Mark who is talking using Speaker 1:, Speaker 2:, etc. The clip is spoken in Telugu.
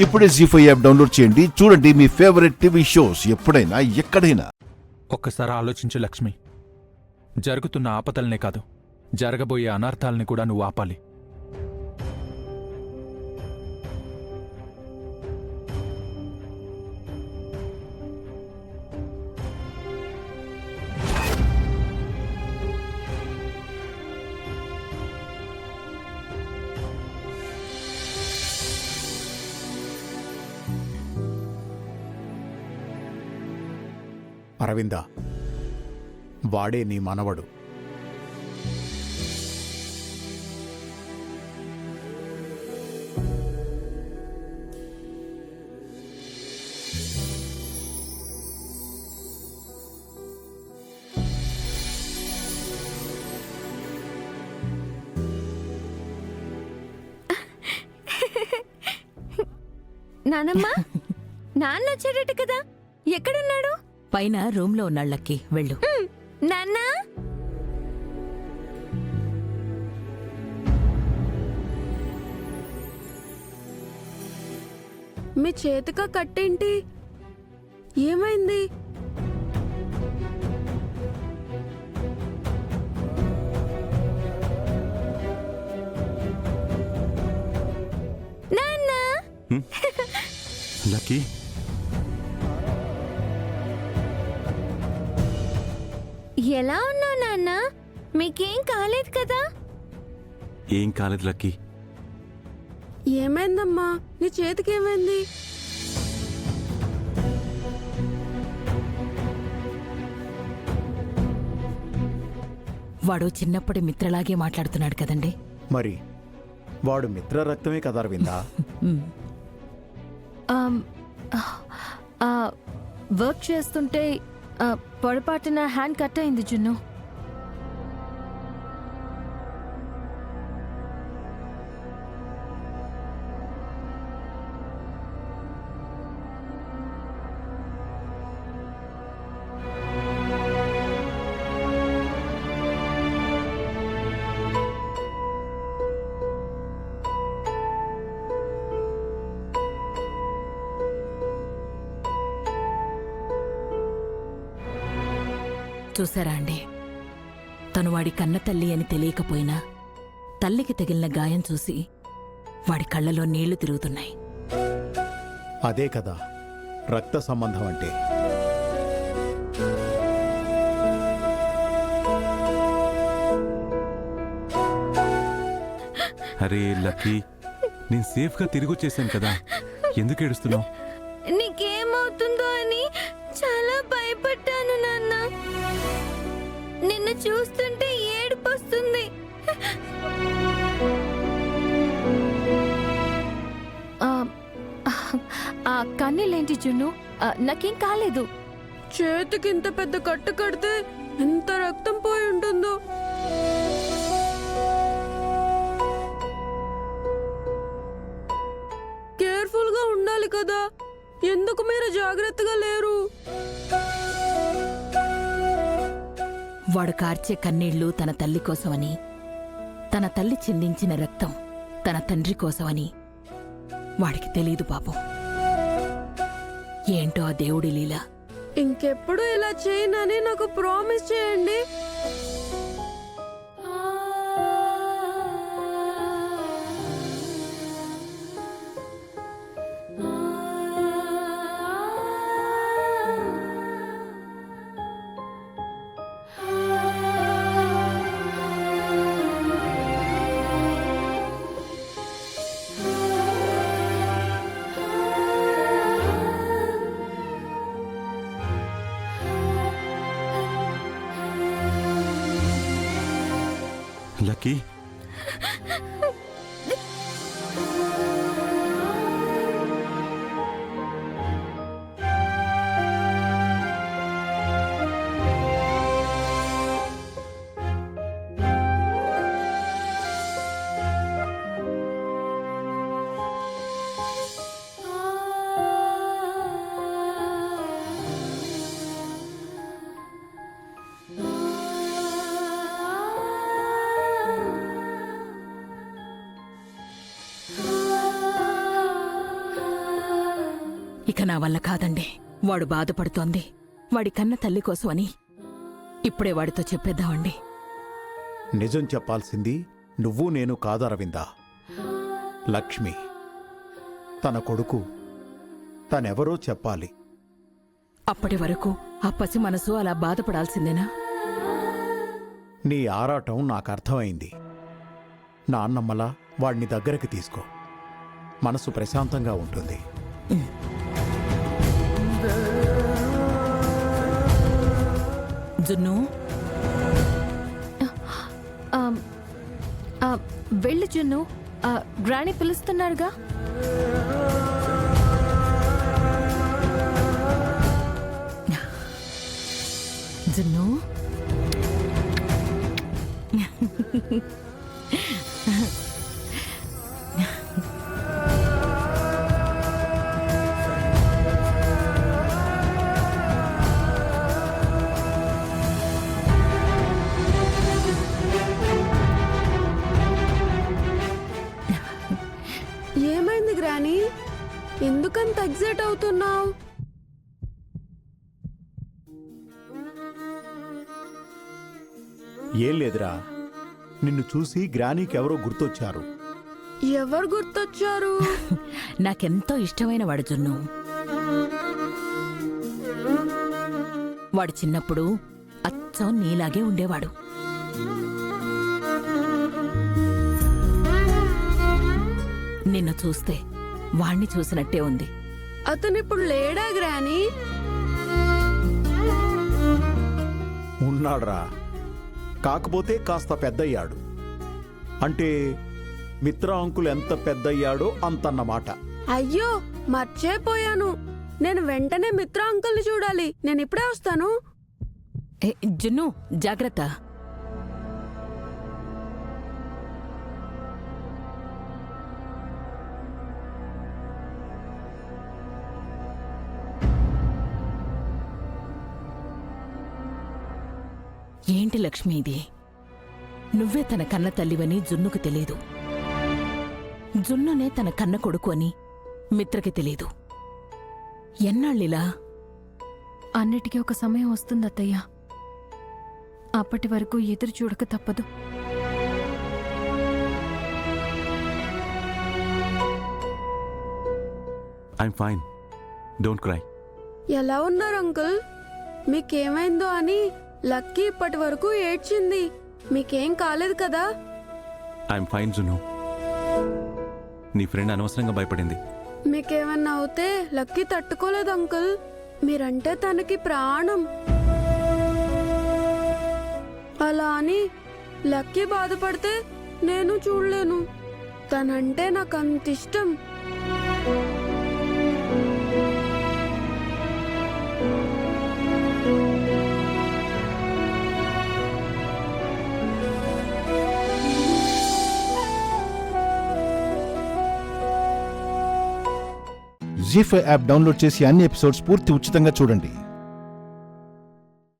Speaker 1: ఇప్పుడే జీ5 యాప్ డౌన్లోడ్ చేయండి. చూడండి మీ ఫేవరెట్ టీవీ షోస్ ఎప్పుడైనా ఎక్కడైనా.
Speaker 2: ఒక్కసారి ఆలోచించు లక్ష్మి. జరుగుతున్న ఆపదల్నే కాదు, జరగబోయే అనర్థాల్ని కూడా నువ్వు ఆపాలి.
Speaker 3: అరవింద, వాడే నీ మనవడు.
Speaker 4: నానమ్మ, నాన్న వచ్చాడట కదా, ఎక్కడున్నాడు?
Speaker 5: పైన రూమ్లో ఉన్నాళ్ళకి వెళ్ళు.
Speaker 4: నాన్న, మీ చేతిక కట్టేంటి? ఏమైంది? నాన్న,
Speaker 2: లక్కీ,
Speaker 4: ఎలా ఉన్నావు నాన్న? మీకేం కాలేదు కదా?
Speaker 2: ఏం కాలేదు లక్కీ.
Speaker 4: ఏమైందమ్మా? నీ చేతికి ఏమైంది?
Speaker 5: వాడు చిన్నప్పటి మిత్రలాగే మాట్లాడుతున్నాడు కదండి.
Speaker 3: మరి వాడు మిత్ర రక్తమే కదా అరవిందా.
Speaker 4: వర్క్ చేస్తుంటే పొరపాటున హ్యాండ్ కట్ అయింది జున్ను.
Speaker 5: చూసారా అండి, తను వాడి కన్న తల్లి అని తెలియకపోయినా తల్లికి తగిలిన గాయం చూసి వాడి కళ్ళలో నీళ్లు తిరుగుతున్నాయి.
Speaker 3: అదే కదా రక్త సంబంధం అంటే.
Speaker 2: అరే లక్కీ, నేను సేఫ్గా తిరిగి వచ్చేసాను కదా, ఎందుకు ఏడుస్తున్నావు?
Speaker 4: నీకేమవుతుందో అని చాలా భయపడ్డాను నాన్న. నిన్ను చూస్తుంటే ఏడుపొస్తుంది. కన్నీళ్ళేంటి జున్ను? నాకేం కాలేదు. చేతికి ఇంత పెద్ద కట్టు కడితే ఎంత రక్తం పోయి ఉంటుందో. కేర్ఫుల్ గా ఉండాలి కదా, ఎందుకు మీరు జాగ్రత్తగా లేరు?
Speaker 5: వాడు కార్చే కన్నీళ్లు తన తల్లి కోసమని, తన తల్లి చిందించిన రక్తం తన తండ్రి కోసమని వాడికి తెలీదు పాపం. ఏంటో ఆ దేవుడి లీల.
Speaker 4: ఇంకెప్పుడు ఇలా చేయనని నాకు ప్రామిస్ చేయండి.
Speaker 2: లక్కీ,
Speaker 5: ఇక నా వల్ల కాదండి. వాడు బాధపడుతోంది వాడి కన్న తల్లి కోసమని. ఇప్పుడే వాడితో చెప్పేద్దామండి.
Speaker 3: నిజం చెప్పాల్సింది నువ్వు నేను కాదు అరవిందా, లక్ష్మి. తన కొడుకు తనెవరో చెప్పాలి.
Speaker 5: అప్పటి వరకు ఆ పసి మనసు అలా బాధపడాల్సిందేనా?
Speaker 3: నీ ఆరాటం నాకు అర్థమైంది. నాన్నమ్మలా వాడిని దగ్గరికి తీసుకో, మనసు ప్రశాంతంగా ఉంటుంది.
Speaker 5: జున్ను,
Speaker 4: వెళ్ళు జున్ను. గ్రాని పిలుస్తున్నారుగా.
Speaker 5: జున్ను,
Speaker 4: ఏమైంది గ్రాని? ఎందుకంత ఎగ్జైట్ అవుతున్నావు?
Speaker 3: ఏం లేదురా, నిన్ను చూసి గ్రానీకెవరో గుర్తొచ్చారు.
Speaker 4: ఎవరు గుర్తొచ్చారు?
Speaker 5: నాకెంతో ఇష్టమైన వాడు జున్ను. వాడు చిన్నప్పుడు అచ్చం నీలాగే ఉండేవాడు. నిన్ను చూస్తే వాణ్ణి చూసినట్టే ఉంది.
Speaker 4: అతనిప్పుడు లేడా గ్రాని?
Speaker 3: ఉన్నాడ్రా, కాకపోతే కాస్త పెద్దయ్యాడు. అంటే మిత్ర అంకుల్ ఎంత పెద్దయ్యాడో అంతన్నమాట.
Speaker 4: అయ్యో, మర్చిపోయాను. నేను వెంటనే మిత్ర అంకుల్ని చూడాలి. నేను ఇప్పుడే వస్తాను.
Speaker 5: ఏ, జున్ను జాగ్రత్త. ఏంటి లక్ష్మి ఇది? నువ్వే తన కన్న తల్లివని జున్నుకు తెలీదు. జున్నునే తన కన్న కొడుకు అని మిత్రకి తెలీదు. ఎన్నాళ్ళిలా?
Speaker 4: అన్నిటికీ ఒక సమయం వస్తుంది అత్తయ్య. అప్పటి వరకు ఎదురు చూడక తప్పదు.
Speaker 6: I'm fine, don't cry.
Speaker 4: ఎలా ఉన్నారు అంకుల్? మీకేమైందో అని లక్కీ ఇప్పటి వరకు ఏడ్చింది. మీకేం కాలేదు కదా?
Speaker 6: I'm fine Junu. నీ ఫ్రెండ్ అనవసరంగా భయపడింది.
Speaker 4: మీకేమన్నా అవుతే లక్కీ తట్టుకోలేదు అంకుల్. మీరంటే తనకి ప్రాణం. అలా అని లక్కీ బాధపడితే నేను చూడలేను. తనంటే నాకు అంత ఇష్టం.
Speaker 1: జీ5 యాప్ డౌన్లోడ్ చేసి అన్ని ఎపిసోడ్స్ పూర్తి ఉచితంగా చూడండి.